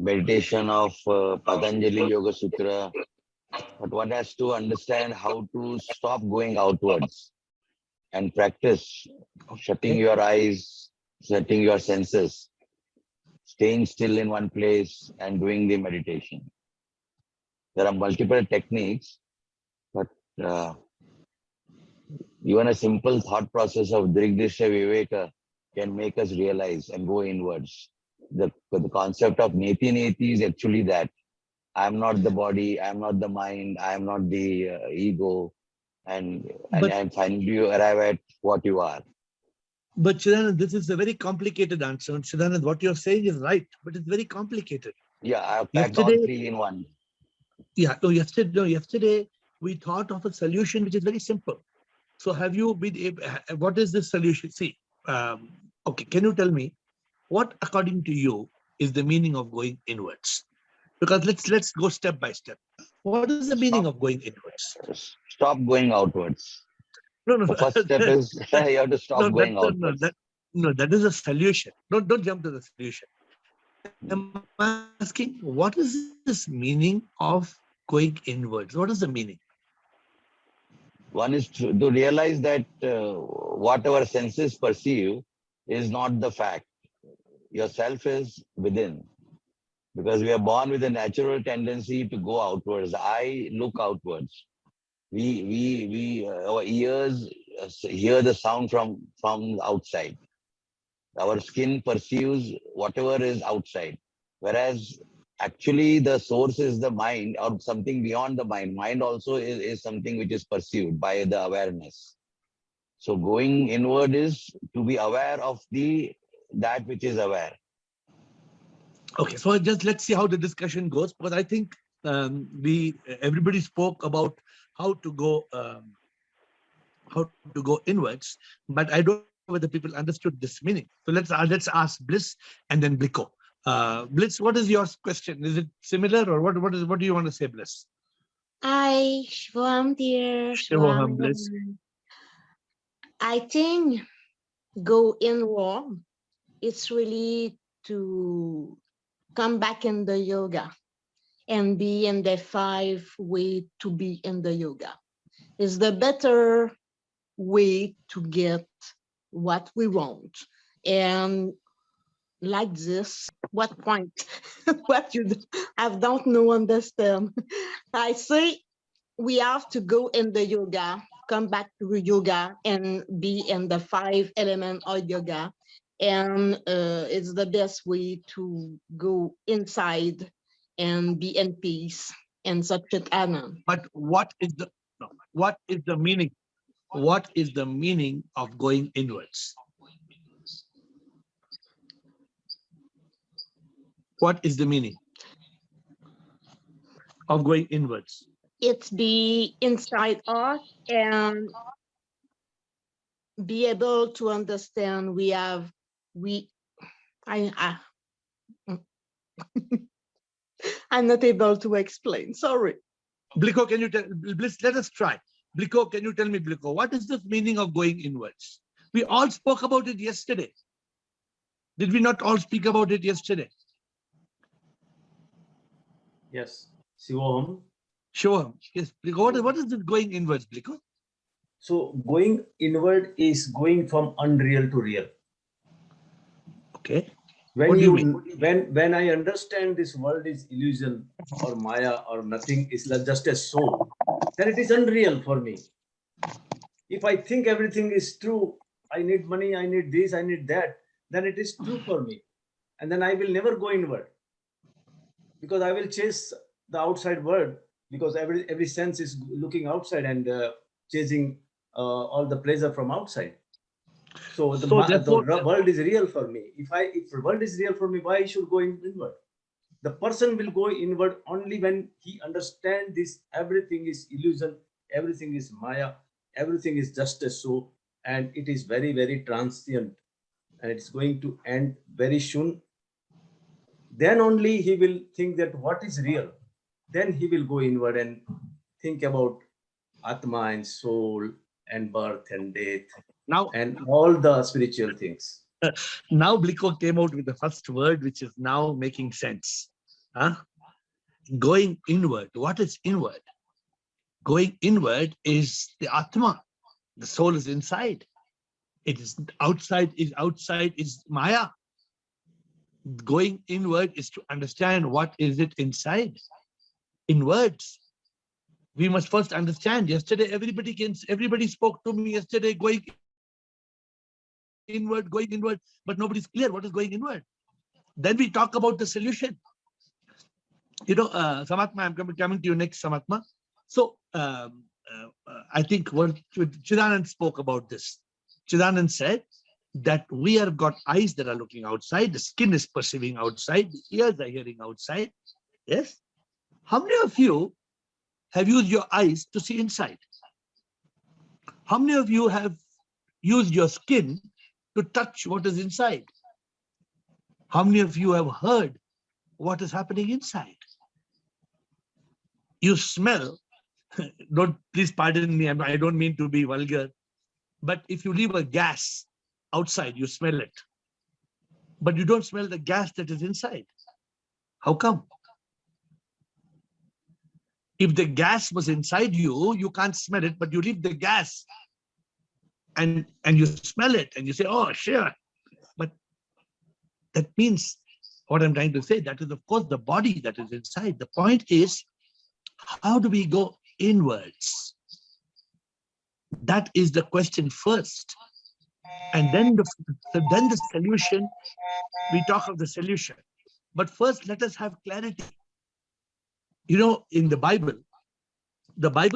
meditation of Patanjali Yoga Sutra, but one has to understand how to stop going outwards and practice shutting your eyes, setting your senses, staying still in one place and doing the meditation. There are multiple techniques, but even a simple thought process of Drigdrishya Viveka can make us realize and go inwards. The concept of Neti Neti is actually that. I am not the body, I am not the mind, I am not the ego, and finally you arrive at what you are. But Chidanand, this is a very complicated answer. Chidanand, what you're saying is right, but it's very complicated. Yeah, I've packed all three in one. Yeah, yesterday we thought of a solution which is very simple. So have you been, what is this solution? See, okay, can you tell me what, according to you, is the meaning of going inwards? Because let's go step by step. What is the meaning of going inwards? Stop going outwards. No. The first step is you have to stop going outwards. That is a solution. Don't jump to the solution. I'm asking, what is this meaning of going inwards? What is the meaning? One is to realize that what our senses perceive is not the fact. Yourself is within. Because we are born with a natural tendency to go outwards. I look outwards. Our ears hear the sound from outside. Our skin perceives whatever is outside. Whereas actually the source is the mind or something beyond the mind. Mind also is something which is perceived by the awareness. So going inward is to be aware of that which is aware. Okay, so just let's see how the discussion goes, because I think everybody spoke about how to go inwards, but I don't know whether people understood this meaning. So let's ask Bliss and then Bliko. Bliss, what is your question? Is it similar, or what do you want to say, Bliss? Hi, Shvam dear. Shvam, Bliss. I think go inward, it's really to come back in the yoga and be in the 5 way to be in the yoga. Is the better way to get what we want. And like this, what point? What you I don't know, understand. I say we have to go in the yoga, come back to yoga and be in the 5 elements of yoga. And it's the best way to go inside and be in peace and such an honor. But what is the meaning? What is the meaning of going inwards? What is the meaning of going inwards? It's be inside us and be able to understand I'm not able to explain, sorry. Bliko, can you tell, Bliss, let us try. Bliko, can you tell me, Bliko, what is the meaning of going inwards? We all spoke about it yesterday. Did we not all speak about it yesterday? Yes. Shivoham. Sure. Yes. Bliko, what is this going inwards, Bliko? So going inward is going from unreal to real. Okay. When I understand this world is illusion or Maya or nothing is just a soul, then it is unreal for me. If I think everything is true, I need money, I need this, I need that, then it is true for me. And then I will never go inward, because I will chase the outside world, because every sense is looking outside and chasing all the pleasure from outside. So the world is real for me. If the world is real for me, why I should go inward? The person will go inward only when he understands this. Everything is illusion, everything is Maya, everything is just a show, and it is very, very transient, and it's going to end very soon. Then only he will think that what is real. Then he will go inward and think about Atma and soul and birth and death now, and all the spiritual things. Now Bliko came out with the first word, which is now making sense. Huh? Going inward. What is inward? Going inward is the Atma. The soul is inside. It is outside is Maya. Going inward is to understand what is it inside. In words, we must first understand. Yesterday, everybody spoke to me yesterday, going inward, but nobody's clear what is going inward. Then we talk about the solution. Samatma, I'm coming to you next, Samatma. So I think what Chidanand spoke about this. Chidanand said that we have got eyes that are looking outside, the skin is perceiving outside, the ears are hearing outside. Yes? How many of you have used your eyes to see inside? How many of you have used your skin to touch what is inside? How many of you have heard what is happening inside? You smell, please pardon me, I don't mean to be vulgar, but if you leave a gas outside, you smell it. But you don't smell the gas that is inside. How come? If the gas was inside you, you can't smell it, but you leave the gas and you smell it and you say, oh, sure. But that means what I'm trying to say, that is, of course, the body that is inside. The point is, how do we go inwards? That is the question first. And then the solution, we talk of the solution. But first, let us have clarity. In the Bible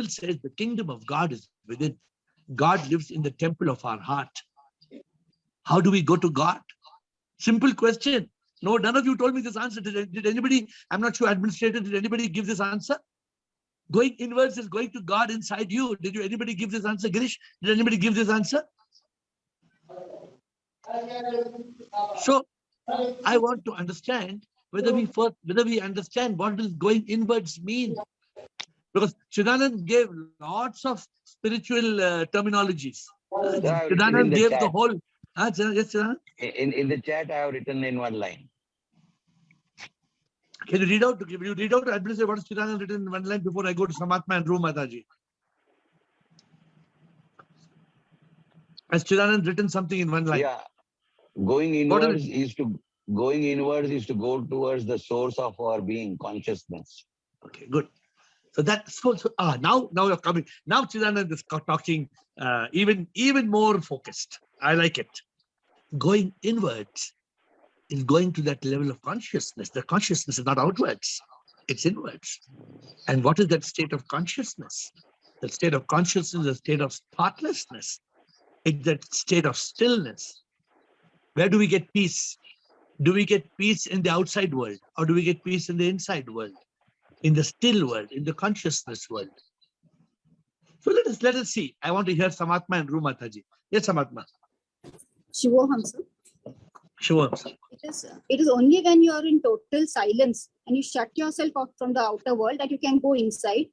says the kingdom of God is within. God lives in the temple of our heart. How do we go to God? Simple question. No, none of you told me this answer. Did anybody, I'm not sure, administrator, did anybody give this answer? Going inwards is going to God inside you. Anybody give this answer? Girish, did anybody give this answer? So I want to understand whether we understand what does going inwards mean. Because Chidanand gave lots of spiritual terminologies. I have written in Chidanand the gave the chat. whole. Yes, Chidanand? In the chat, I have written in one line. Can you read out? Will you read out to administer what is Chidanand written in one line before I go to Samatma and Ru Mataji? Has Chidanand written something in one line? Yeah, going What is inwards it? is to go towards the source of our being, consciousness. Okay, good. So now you're coming. Now Chidanand is talking even more focused. I like it. Going inwards is going to that level of consciousness. The consciousness is not outwards, it's inwards. And what is that state of consciousness? The state of consciousness is a state of thoughtlessness. It's that state of stillness. Where do we get peace? Do we get peace in the outside world, or do we get peace in the inside world? In the still world, in the consciousness world. So let us see. I want to hear Samatma and Ru Mataji. Yes, Samatma. Shivoham, sir. Shivoham, sir. It is only when you are in total silence and you shut yourself off from the outer world that you can go inside.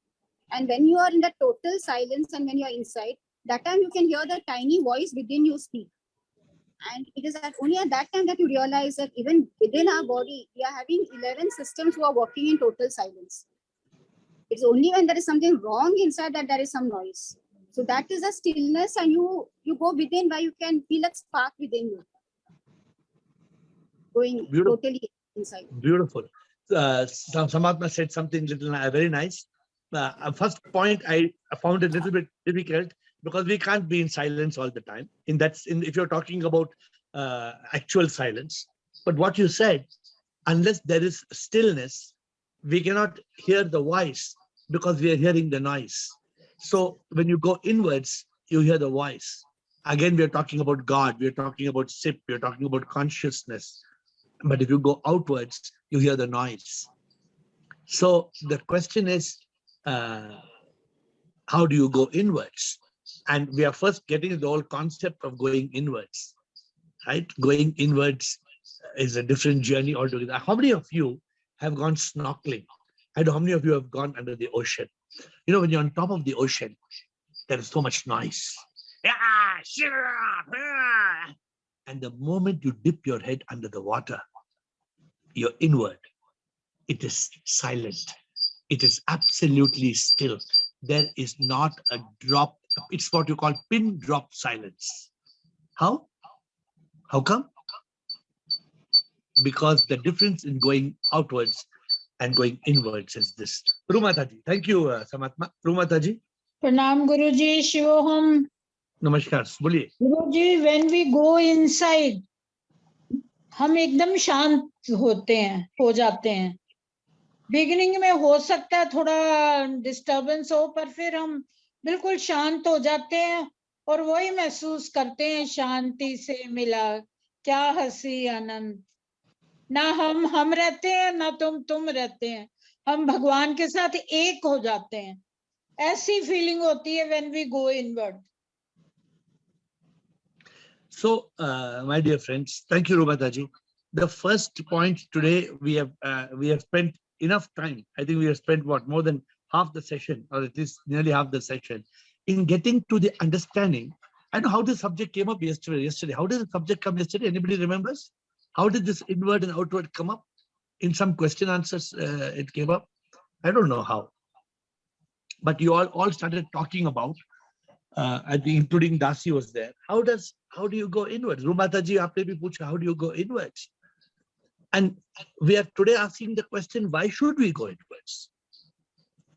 And when you are in the total silence and when you are inside, that time you can hear the tiny voice within you speak. And it is only at that time that you realize that even within our body, we are having 11 systems who are working in total silence. It's only when there is something wrong inside that there is some noise. So that is a stillness, and you go within where you can feel a spark within you. Going Beautiful. totally inside. Beautiful. Samatma said something very nice. First point, I found it a little bit difficult because we can't be in silence all the time. If you're talking about actual silence. But what you said, unless there is stillness, we cannot hear the voice because we are hearing the noise. So when you go inwards, you hear the voice. Again, we are talking about God, we are talking about SIP, we are talking about consciousness. But if you go outwards, you hear the noise. So the question is, how do you go inwards? And we are first getting the whole concept of going inwards, right? Going inwards is a different journey altogether. How many of you have gone snorkeling? I know how many of you have gone under the ocean. When you're on top of the ocean, there is so much noise. And the moment you dip your head under the water, you're inward. it is silent. It is absolutely still. There is not a drop. It's what you call pin drop silence. How? How come? Because the difference in going outwards and going inwards is this. Rumataji, thank you, Samatma. Rumataji, Pranam Guruji, Shivoham. namaskar. Boliye. Guruji, when we go inside, हम एकदम शांत होते हैं, हो जाते हैं. Beginning में हो सकता है थोड़ा डिस्टरबेंस हो, पर फिर हम बिल्कुल शांत हो जाते हैं और वही महसूस करते हैं, शांति से मिला, क्या हंसी आनंद. ना हम रहते हैं, ना तुम रहते हैं, हम भगवान के साथ एक हो जाते हैं. ऐसी फीलिंग होती है when we go inward. So, my dear friends, thank you, Rumataji. The first point today, we have spent enough time. I think we have spent more than half the session, or at least nearly half the session, in getting to the understanding. I know how this subject came up yesterday. How did the subject come yesterday? Anybody remembers? How did this inward and outward come up? In some question answers, it came up. I don't know how. But you all started talking about, I think including Dasi was there. How do you go inwards? Rumataji, aapne bhi pucha, how do you go inwards? And we are today asking the question, why should we go inwards?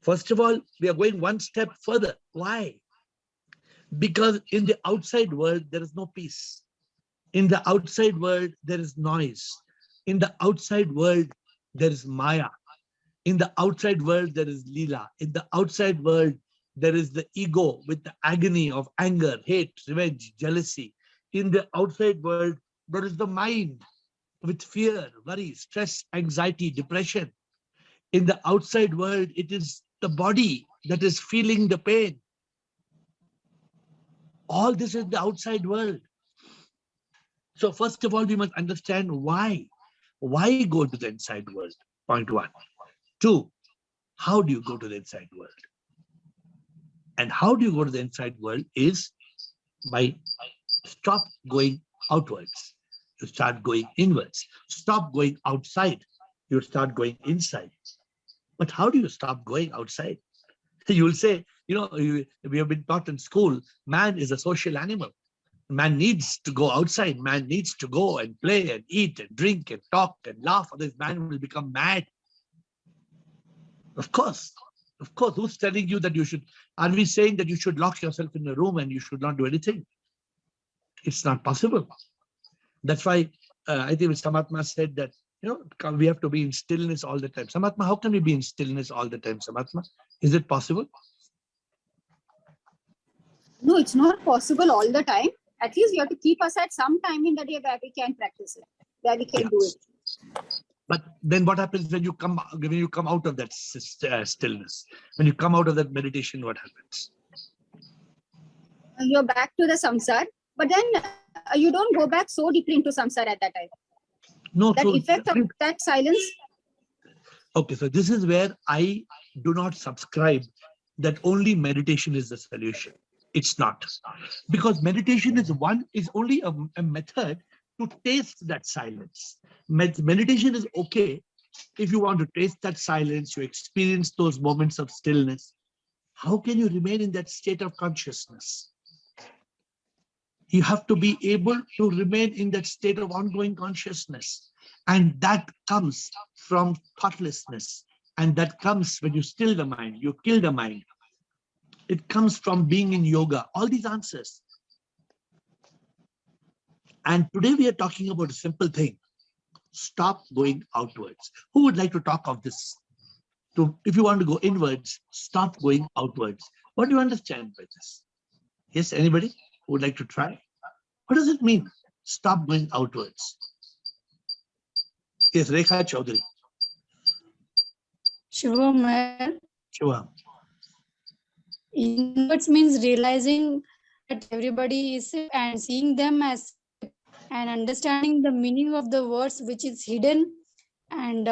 First of all, we are going one step further. Why? Because in the outside world, there is no peace. In the outside world, there is noise. In the outside world, there is Maya. In the outside world, there is Leela. In the outside world, there is the ego with the agony of anger, hate, revenge, jealousy. In the outside world, there is the mind with fear, worry, stress, anxiety, depression. In the outside world, it is the body that is feeling the pain. All this is the outside world. So first of all, we must understand why. Why go to the inside world? Point one. Two, how do you go to the inside world? And how do you go to the inside world is by stop going outwards. You start going inwards. Stop going outside. You start going inside. But how do you stop going outside? You will say, we have been taught in school, man is a social animal. Man needs to go outside. Man needs to go and play and eat and drink and talk and laugh. Otherwise, man will become mad. Of course, who's telling you that you should? Are we saying that you should lock yourself in a room and you should not do anything? It's not possible. That's why I think Samatma said that, we have to be in stillness all the time. Samatma, how can we be in stillness all the time, Samatma? Is it possible? No, it's not possible all the time. At least you have to keep aside some time in the day where we can practice it, where we can do it. But then what happens when you come out of that stillness? When you come out of that meditation, what happens? You're back to the samsara, but then you don't go back so deeply into samsara at that time. No, that effect of that silence. Okay, so this is where I do not subscribe that only meditation is the solution. It's not, because meditation is only a method to taste that silence. Meditation is okay if you want to taste that silence, you experience those moments of stillness. How can you remain in that state of consciousness? You have to be able to remain in that state of ongoing consciousness. And that comes from thoughtlessness. And that comes when you still the mind, you kill the mind. It comes from being in yoga, all these answers. And today we are talking about a simple thing. Stop going outwards. Who would like to talk of this? If you want to go inwards, stop going outwards. What do you understand by this? Yes, anybody who would like to try? What does it mean? Stop going outwards. Yes, Rekha Chaudhary. Shivam, Shiva. inwards means realizing that everybody is safe and seeing them as safe and understanding the meaning of the words which is hidden. And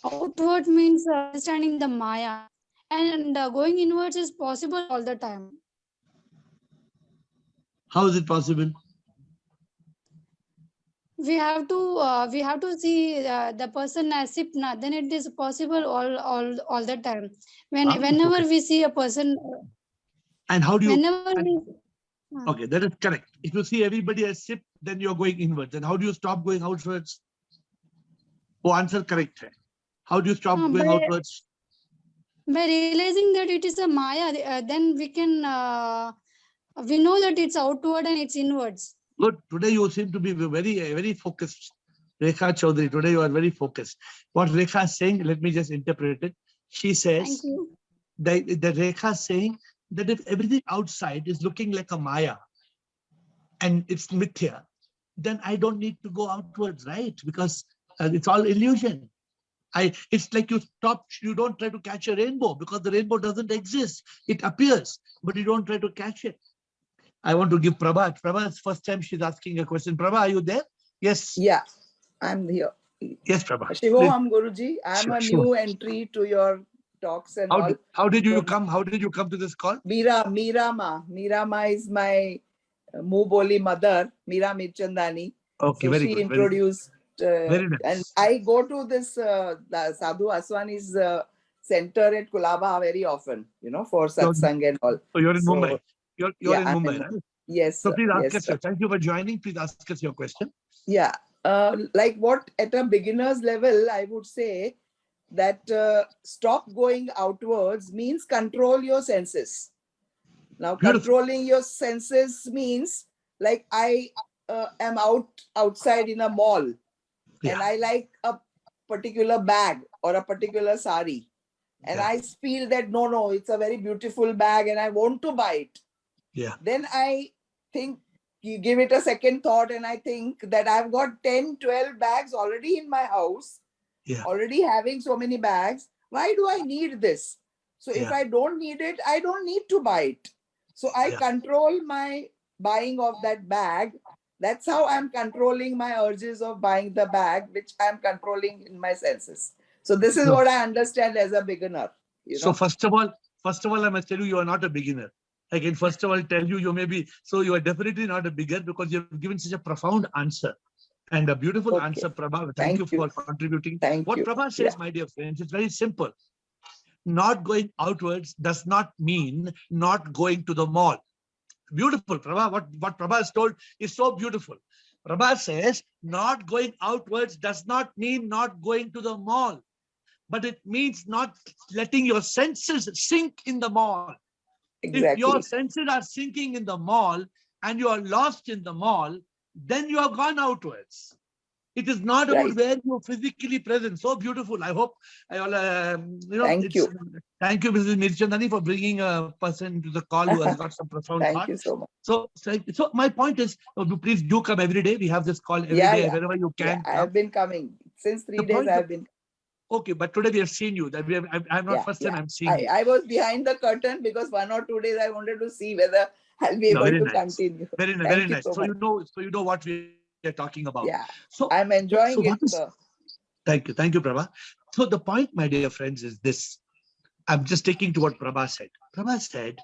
outward means understanding the Maya. And going inwards is possible all the time. How is it possible? we have to see the person as Sipna, then it is possible all the time. Whenever Okay. we see a person, And how do you? whenever we, Okay, that is correct. If you see everybody as sip, then you're going inwards. And how do you stop going outwards? Oh, answer correct. Hai. How do you stop going outwards? by realizing that it is a Maya, then we know that it's outward and it's inwards. Good. Today you seem to be very focused. Rekha Chaudhary, today you are very focused. What Rekha is saying, let me just interpret it. She Thank says, you. the Rekha is saying that if everything outside is looking like a Maya and it's mithya, then I don't need to go outwards, right? Because it's all illusion. It's like you don't try to catch a rainbow because the rainbow doesn't exist. It appears, but you don't try to catch it. I want to give Prabha. Prabha's first time she's asking a question. Prabha, are you there? Yes. Yeah, I'm here. Yes, Prabha. Shivoham Guruji, I'm a Sure. new entry to your talks and all. How did you come? How did you come to this call? Meera Ma is my Muboli mother, Meera Mirchandani. Okay, So very she good. introduced, Very nice. and I go to this the Sadhu Aswani's center at Kulaba very often, for satsang and all. So you're in So, Mumbai. You're yeah, in Mumbai, right? Yes. So Sir. please ask Yes, us. sir. Thank you for joining. Please ask us your question. Yeah, like what at a beginner's level, I would say that stop going outwards means control your senses. Now, Beautiful. controlling your senses means like I am outside in a mall, Yeah. and I like a particular bag or a particular sari, and Yeah. I feel that no, it's a very beautiful bag and I want to buy it. Yeah. Then I think, you give it a second thought, and I think that I've got 10, 12 bags already in my house, Yeah. already having so many bags. Why do I need this? So if Yeah. I don't need it, I don't need to buy it. So I Yeah. control my buying of that bag. That's how I'm controlling my urges of buying the bag, which I'm controlling in my senses. So this is No. what I understand as a beginner. So first of all, I must tell you are not a beginner. I can first of all tell you you are definitely not a beginner because you have given such a profound answer and a beautiful Okay. answer, Prabha. Thank you for contributing. Thank What you. Prabha says, my dear friends, is very simple. Not going outwards does not mean not going to the mall. Beautiful, Prabha. What Prabha has told is so beautiful. Prabha says not going outwards does not mean not going to the mall, but it means not letting your senses sink in the mall. If your Exactly. senses are sinking in the mall and you are lost in the mall, then you have gone outwards. It is not about Right. where you're physically present. So beautiful. I hope Thank you. Thank you, Mrs. Mirchandani, for bringing a person to the call who has got some profound Thank thought. you so much. So my point is, please do come every day. We have this call every day, wherever you Yeah, can. I have been coming since 3 days. I have been. Okay, but today we have seen you. That I'm not first time I'm seeing you. I was behind the curtain because 1 or 2 days I wanted to see whether I'll be able to continue. Very nice, very nice. So you know what we are talking about. Yeah. So I'm enjoying what it. is, thank you, Prabha. So the point, my dear friends, is this. I'm just taking to what Prabha said. Prabha said,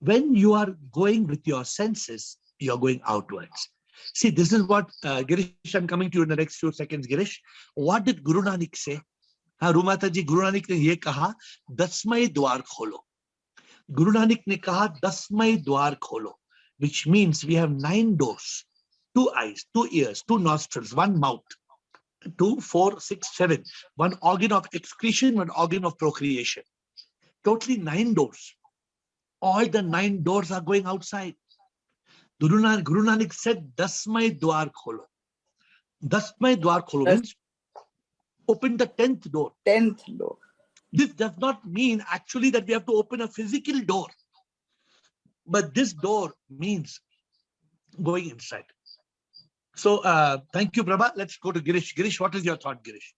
when you are going with your senses, you're going outwards. See, this is what Girish, I'm coming to you in the next few seconds, Girish. What did Guru Nanak say? Rumata ji, Guru Nanak ne ye kaha, dasmay dwar kholo. Guru Nanak ne kaha, dasmay dwar kholo, which means we have 9 doors, 2 eyes, 2 ears, 2 nostrils, 1 mouth, 2, 4, 6, 7, 1 organ of excretion, 1 organ of procreation. Totally 9 doors. All the 9 doors are going outside. Guru Nanak said, Dasmay dwar kholo. Dasmay dwar kholo means open the 10th door. 10th door. This does not mean actually that we have to open a physical door. But this door means going inside. So thank you, Prabha. Let's go to Girish. Girish, what is your thought, Girish?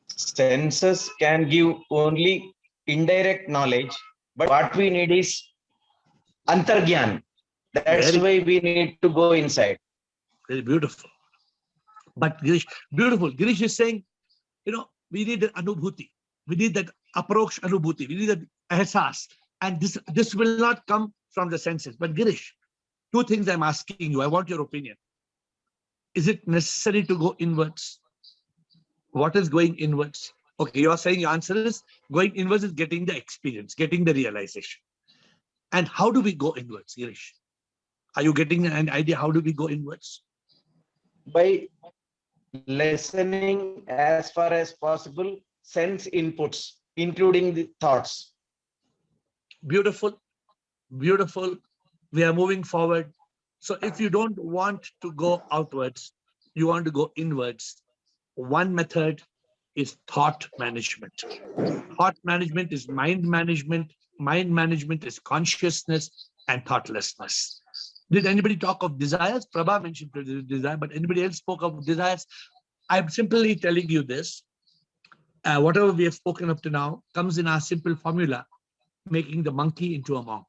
Senses can give only indirect knowledge, but what we need is antargyan. That's why we need to go inside. Very beautiful. But Girish, beautiful. Girish is saying, we need an anubhuti. We need that approach anubhuti. We need that ahsas. And this will not come from the senses. But Girish, 2 things I'm asking you. I want your opinion. Is it necessary to go inwards? What is going inwards? Okay, you are saying your answer is going inwards is getting the experience, getting the realization. And how do we go inwards, Girish? Are you getting an idea? How do we go inwards? By listening as far as possible sense inputs, including the thoughts. Beautiful, beautiful. We are moving forward. So if you don't want to go outwards, you want to go inwards, one method is thought management. Thought management is mind management. Mind management is consciousness and thoughtlessness. Did anybody talk of desires? Prabha mentioned desire, but anybody else spoke of desires? I'm simply telling you this. Whatever we have spoken up to now comes in our simple formula, making the monkey into a monk.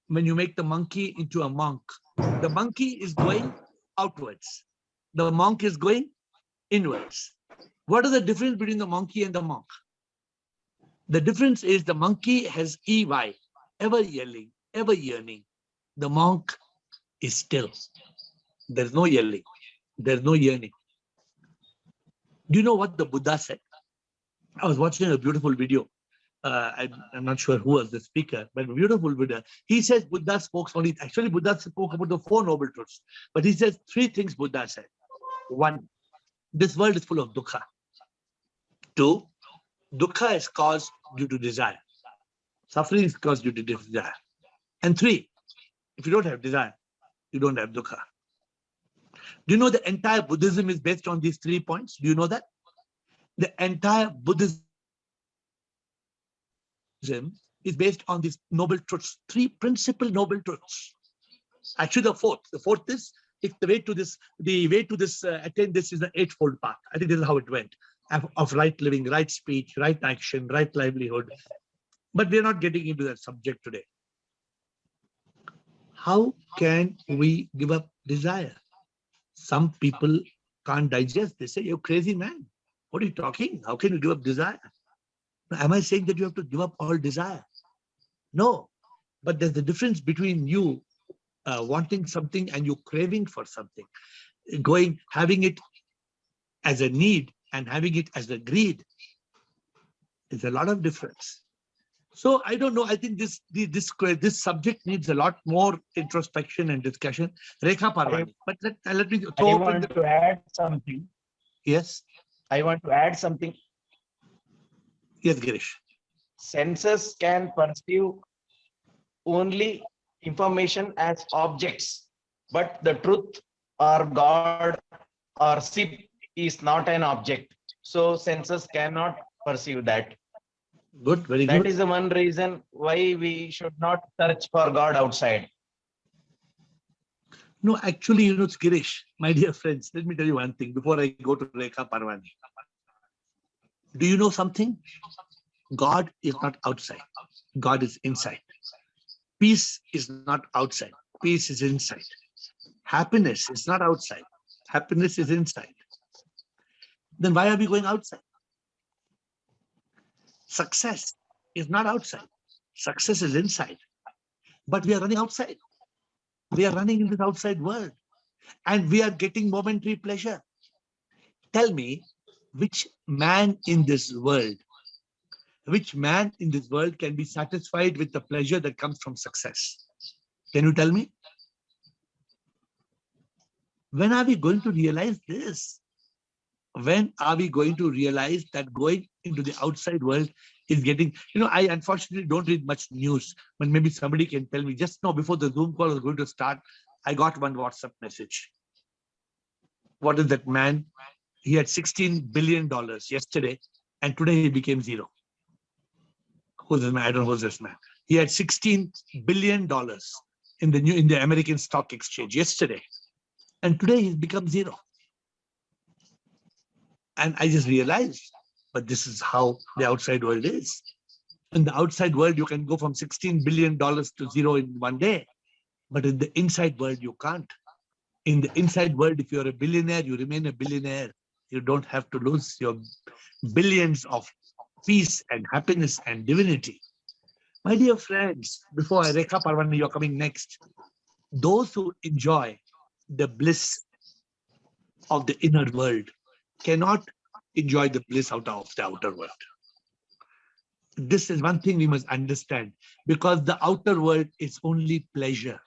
When you make the monkey into a monk, the monkey is going outwards. The monk is going inwards. What is the difference between the monkey and the monk? The difference is the monkey has EY, ever yelling, ever yearning. The monk is still. There's no yelling. There's no yearning. Do you know what the Buddha said? I was watching a beautiful video. I'm not sure who was the speaker, but a beautiful Buddha. He says Buddha spoke only, actually Buddha spoke about the 4 noble truths, but he says 3 things Buddha said. 1, this world is full of dukkha. 2, dukkha is caused due to desire. Suffering is caused due to desire. And 3, if you don't have desire, you don't have dukkha. Do you know the entire Buddhism is based on these 3 points? Do you know that? The entire Buddhism is based on these noble truths, 3 principal noble truths. Actually, the fourth is if the way to this attain this is the 8-fold path. I think this is how it went of right living, right speech, right action, right livelihood. But we're not getting into that subject today. How can we give up desire? Some people can't digest. They say, you're crazy, man. What are you talking? How can you give up desire? Am I saying that you have to give up all desire? No, but there's the difference between you wanting something and you craving for something. Having it as a need and having it as a greed. There's a lot of difference. So I don't know. I think this subject needs a lot more introspection and discussion. Rekha Parwani. But let me throw I open want to add something. Yes. I want to add something. Yes, Girish. Senses can perceive only information as objects, but the truth or God or SIP is not an object. So senses cannot perceive that. Good, very That good. is the one reason why we should not search for God outside. No, actually, it's Girish, my dear friends, let me tell you one thing before I go to Rekha Parwani. Do you know something? God is not outside. God is inside. Peace is not outside. Peace is inside. Happiness is not outside. Happiness is inside. Then why are we going outside? Success is not outside. Success is inside. But we are running outside. We are running in this outside world. And we are getting momentary pleasure. Tell me, which man in this world can be satisfied with the pleasure that comes from success? Can you tell me? When are we going to realize this? When are we going to realize that going into the outside world is getting, I unfortunately don't read much news, but maybe somebody can tell me. Just now, before the Zoom call was going to start, I got one WhatsApp message. What is that man? He had $16 billion yesterday, and today he became zero. Who's this man? I don't know who's this man. He had $16 billion in the American stock exchange yesterday, and today he's become zero. And I just realized, but this is how the outside world is. In the outside world, you can go from $16 billion to zero in one day, but in the inside world, you can't. In the inside world, if you're a billionaire, you remain a billionaire. You don't have to lose your billions of peace and happiness and divinity. My dear friends, before Rekha Parwani, you're coming next. Those who enjoy the bliss of the inner world cannot enjoy the bliss out of the outer world. This is one thing we must understand, because the outer world is only pleasure.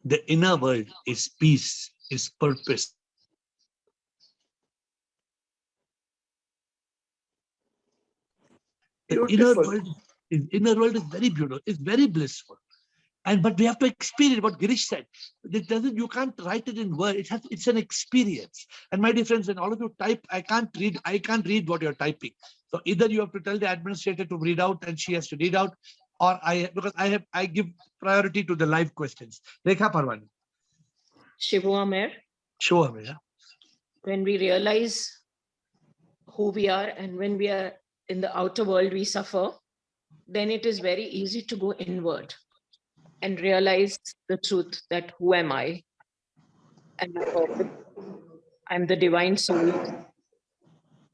The inner world is peace, is purpose. The Beautiful. inner world is very beautiful, it's very blissful. And but we have to experience what Girish said. It doesn't, you can't write it in words. It's an experience. And my dear friends, when all of you type, I can't read what you're typing. So either you have to tell the administrator to read out and she has to read out, or I give priority to the live questions. Rekha Parwani. Shivu Amer, Show me, yeah? when we realize who we are and when we are in the outer world, we suffer, then it is very easy to go inward and realize the truth that who am I? And my purpose. I'm the divine soul.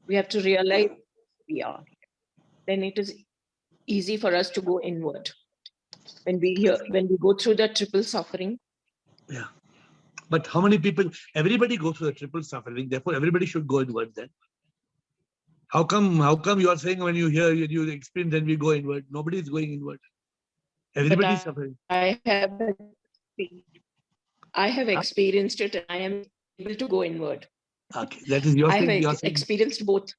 We have to realize we are. Then it is easy for us to go inward. When we go through the triple suffering. Yeah. But how many people, everybody goes through the triple suffering, therefore everybody should go inward then. How come you are saying when you hear, you experience, then we go inward? Nobody is going inward. Everybody is suffering. I have experienced it and I am able to go inward. Okay, that is your I thing. have experienced both.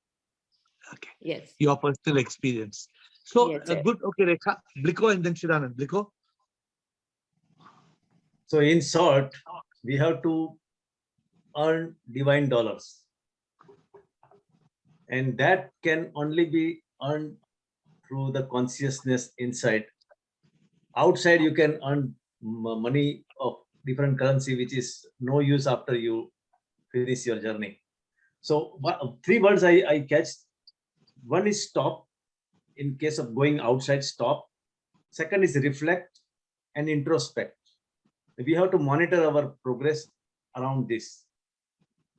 Okay. Yes. Your personal experience. So Yes, good. Okay, Rekha, Bliko and then Chidanand. Bliko. So in short, we have to earn divine dollars. And that can only be earned through the consciousness inside. Outside, you can earn money of different currency, which is no use after you finish your journey. So 3 words I catch. One is stop. In case of going outside, stop. Second is reflect and introspect. We have to monitor our progress around this.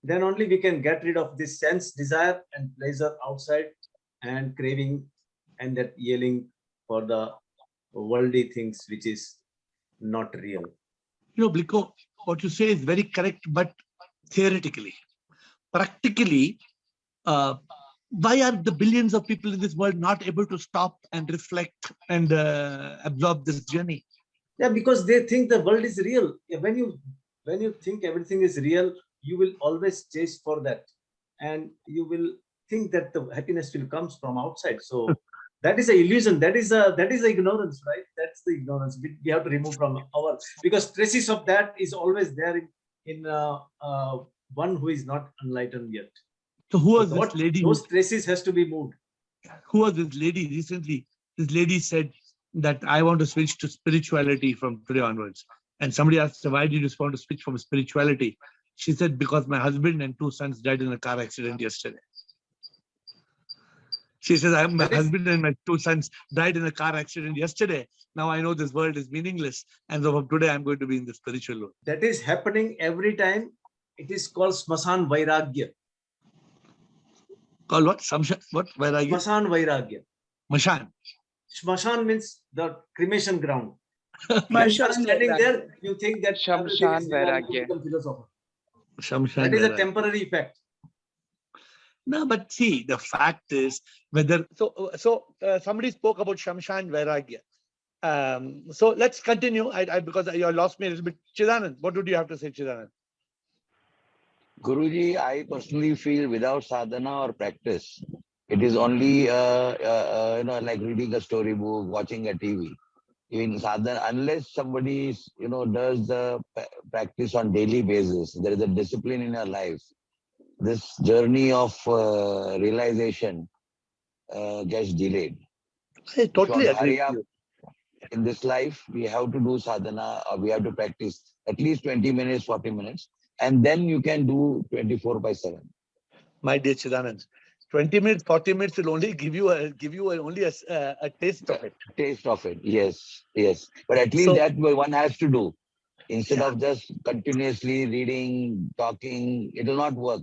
Then only we can get rid of this sense, desire and pleasure outside and craving and that yelling for the worldly things which is not real. You know, Bliko, what you say is very correct, but theoretically, practically, why are the billions of people in this world not able to stop and reflect and absorb this journey? Yeah, because they think the world is real. When you think everything is real, you will always chase for that, and you will think that the happiness will comes from outside. So that is an illusion. That is ignorance, right? That's the ignorance we have to remove from our, because traces of that is always there in one who is not enlightened yet. So who was this lady? Those traces has to be moved. Who was this lady recently? This lady said that I want to switch to spirituality from today onwards. And somebody asked her, why did you want to switch from spirituality? She said, because my husband and 2 sons died in a car accident yesterday. She says, my husband and my 2 sons died in a car accident yesterday. Now I know this world is meaningless. And so from today, I'm going to be in the spiritual world. That is happening every time. It is called Smasan Vairagya. Called what? What? Vairagya? Smasan Vairagya. Mashan. Smashan means the cremation ground. When you are standing there, you think that Shamshan Vairagya. That is a temporary effect. No, but see, the fact is whether somebody spoke about Shamshan Vairagya. So let's continue. Because you lost me a little bit. Chidanand, what would you have to say, Chidanand? Guruji, I personally feel without sadhana or practice, it is only like reading a storybook, watching a TV. In sadhana, unless somebody does the practice on daily basis, there is a discipline in your life. This journey of realization gets delayed. I totally agree. In this life, we have to do sadhana, or we have to practice at least 20 minutes, 40 minutes, and then you can do 24/7. My dear Chidanand, 20 minutes, 40 minutes will only give you a taste of it. Taste of it, yes. But at least that one has to do. Instead of just continuously reading, talking, it will not work.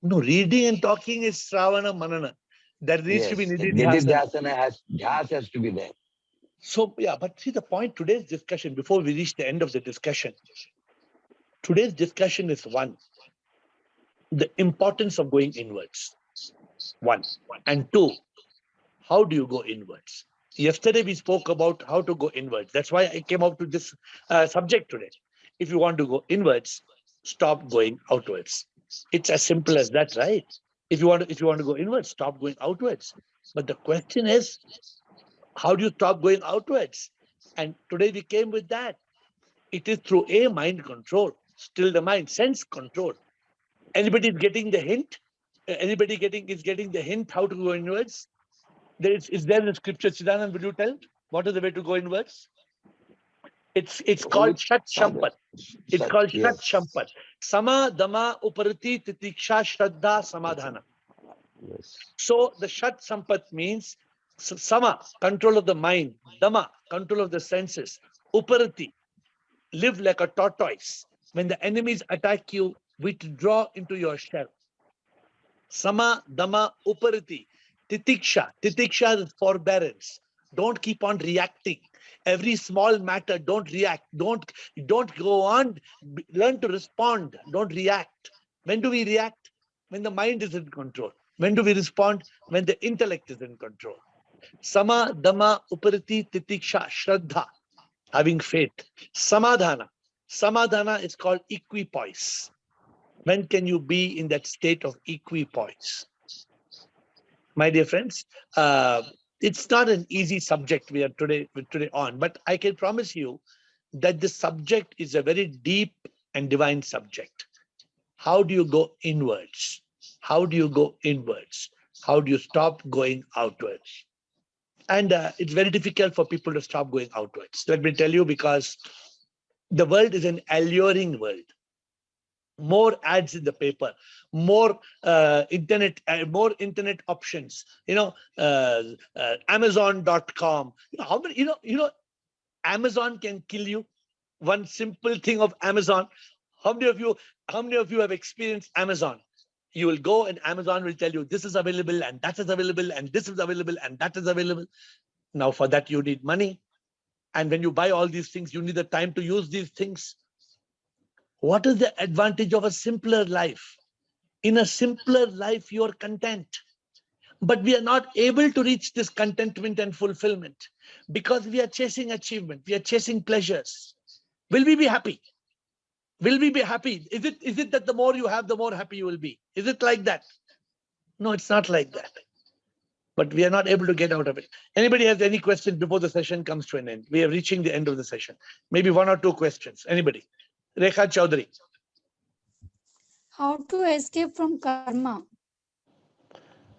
No, reading and talking is Shravana Manana. There needs to be Nididhyasana has to be there. So, yeah, but see the point, today's discussion, before we reach the end of the discussion, today's discussion is one. the importance of going inwards. One. And two, how do you go inwards? Yesterday we spoke about how to go inwards. That's why I came up to this subject today. If you want to go inwards, stop going outwards. It's as simple as that, right? If you want to go inwards, stop going outwards. But the question is, how do you stop going outwards? And today we came with that. It is through a mind control, still the mind, sense control. Anybody is getting the hint? Anybody is getting the hint how to go inwards? Is there in the scripture? Siddhanand, will you tell what is the way to go inwards? It's called Shat Shampat. It's called Shat Shampat. Sama, Dama, Uparati, Titiksha, Shraddha, Samadhana. Yes. So the Shat Sampat means Sama, control of the mind. Dama, control of the senses. Uparati, live like a tortoise. When the enemies attack you, withdraw into your shell. Sama, Dama, Uparati. Titiksha. Titiksha is forbearance. Don't keep on reacting. Every small matter, don't react. Don't go on. Learn to respond. Don't react. When do we react? When the mind is in control. When do we respond? When the intellect is in control. Sama, Dama, Uparati, Titiksha, Shraddha. Having faith. Samadhana. Samadhana is called equipoise. When can you be in that state of equipoise? My dear friends, it's not an easy subject we are today on, but I can promise you that the subject is a very deep and divine subject. How do you go inwards? How do you go inwards? How do you stop going outwards? And it's very difficult for people to stop going outwards. Let me tell you, because the world is an alluring world. More ads in the paper, more internet options. Amazon.com. How many? Amazon can kill you. One simple thing of Amazon. How many of you have experienced Amazon? You will go and Amazon will tell you this is available and that is available and this is available and that is available. Now for that you need money, and when you buy all these things, you need the time to use these things. What is the advantage of a simpler life? In a simpler life, you are content. But we are not able to reach this contentment and fulfillment because we are chasing achievement. We are chasing pleasures. Will we be happy? Will we be happy? Is it that the more you have, the more happy you will be? Is it like that? No, it's not like that. But we are not able to get out of it. Anybody has any question before the session comes to an end? We are reaching the end of the session. Maybe one or two questions. Anybody? Rekha Chaudhary. How to escape from karma?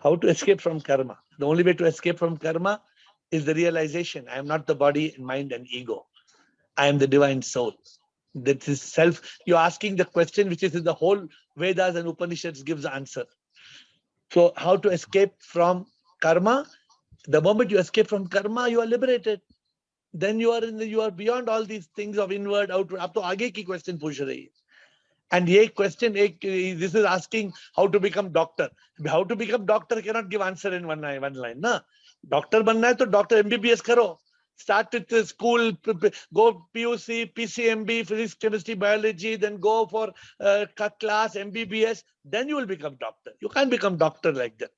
How to escape from karma? The only way to escape from karma is the realization I am not the body, mind, and ego. I am the divine soul. That is self. You're asking the question which is in the whole Vedas and Upanishads gives the answer. So how to escape from karma? The moment you escape from karma, you are liberated. Then you are beyond all these things of inward, outward. Ab to aage ki question puch rahi hai. And ye question, this is asking how to become doctor. How to become doctor cannot give answer in one line. Na? Doctor banna hai to doctor MBBS karo. Start with the school, go PUC, PCMB, physics, chemistry, biology, then go for class, MBBS. Then you will become doctor. You can't become doctor like that.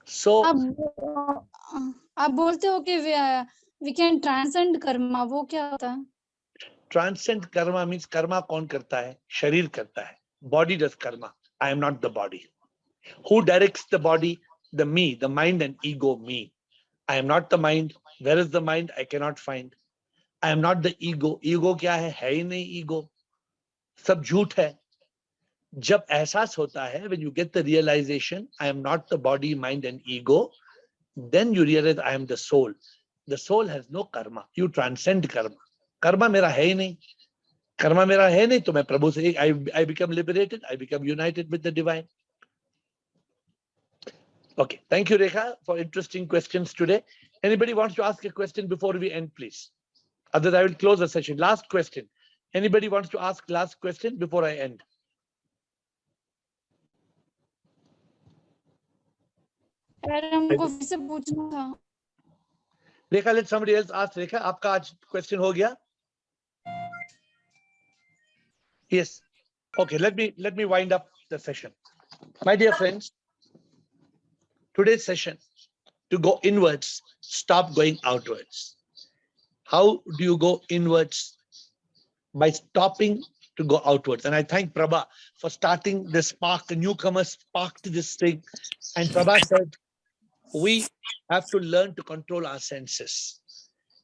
So आप बोलते हो कि we can transcend karma. वो क्या होता है? Transcend karma means karma कौन करता है? शरीर करता है. Body does karma. I am not the body. Who directs the body? The me, the mind and ego, me. I am not the mind. Where is the mind? I cannot find. I am not the ego. Ego क्या है ही नहीं ego. सब झूठ है. जब एहसास होता है, when you get the realization, I am not the body, mind and ego, then you realize I am the soul. The soul has no karma. You transcend karma. Karma मेरा है ही नहीं. Karma मेरा है नहीं तो मैं प्रभु से I become liberated. I become united with the divine. Okay, thank you, Rekha, for interesting questions today. Anybody wants to ask a question before we end, please? Otherwise, I will close the session. Last question. Anybody wants to ask last question before I end? यार हमको फिर से पूछना था. Rekha, let somebody else ask. Rekha, आपका आज question हो गया? Yes. Okay, let me wind up the session. My dear friends, today's session, to go inwards, stop going outwards. How do you go inwards? By stopping to go outwards. And I thank Prabha for starting this spark, a newcomer spark to this thing. And Prabha said, we have to learn to control our senses.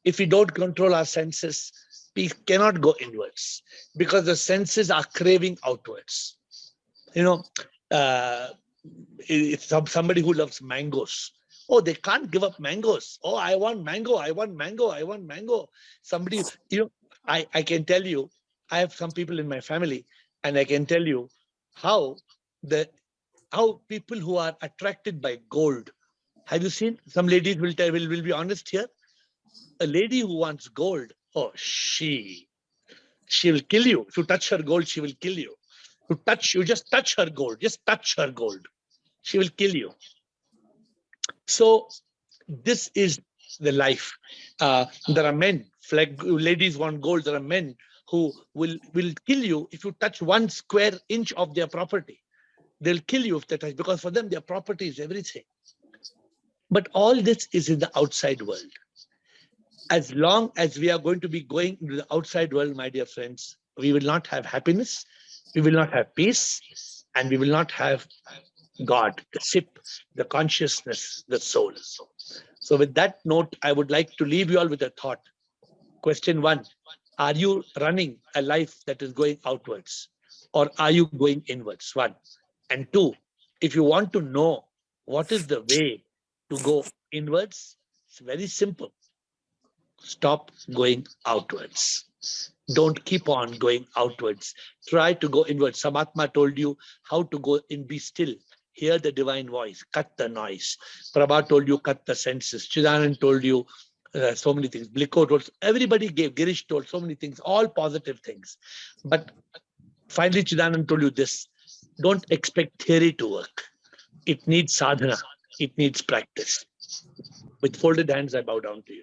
If we don't control our senses, we cannot go inwards because the senses are craving outwards. You know, it's somebody who loves mangoes. Oh, they can't give up mangoes. Oh, I want mango, I want mango, I want mango. Somebody, you know, I can tell you, I have some people in my family, and I can tell you how people who are attracted by gold. Have you seen? Some ladies will be honest here. A lady who wants gold, oh, she will kill you. If you touch her gold, she will kill you. You just touch her gold, just touch her gold. She will kill you. So this is the life. There are men, ladies want gold. There are men who will kill you if you touch 1 square inch of their property. They'll kill you if they touch, because for them, their property is everything. But all this is in the outside world. As long as we are going to be going into the outside world, my dear friends, we will not have happiness, we will not have peace, and we will not have God, the SIP, the consciousness, the soul. So with that note, I would like to leave you all with a thought. Question 1, are you running a life that is going outwards, or are you going inwards? 1. And 2, if you want to know what is the way to go inwards, it's very simple. Stop going outwards. Don't keep on going outwards. Try to go inwards. Samatma told you how to go in, be still. Hear the divine voice, cut the noise. Prabha told you, cut the senses. Chidanand told you so many things. Bliko told, everybody gave, Girish told so many things, all positive things. But finally, Chidanand told you this, don't expect theory to work. It needs sadhana. It needs practice. With folded hands, I bow down to you.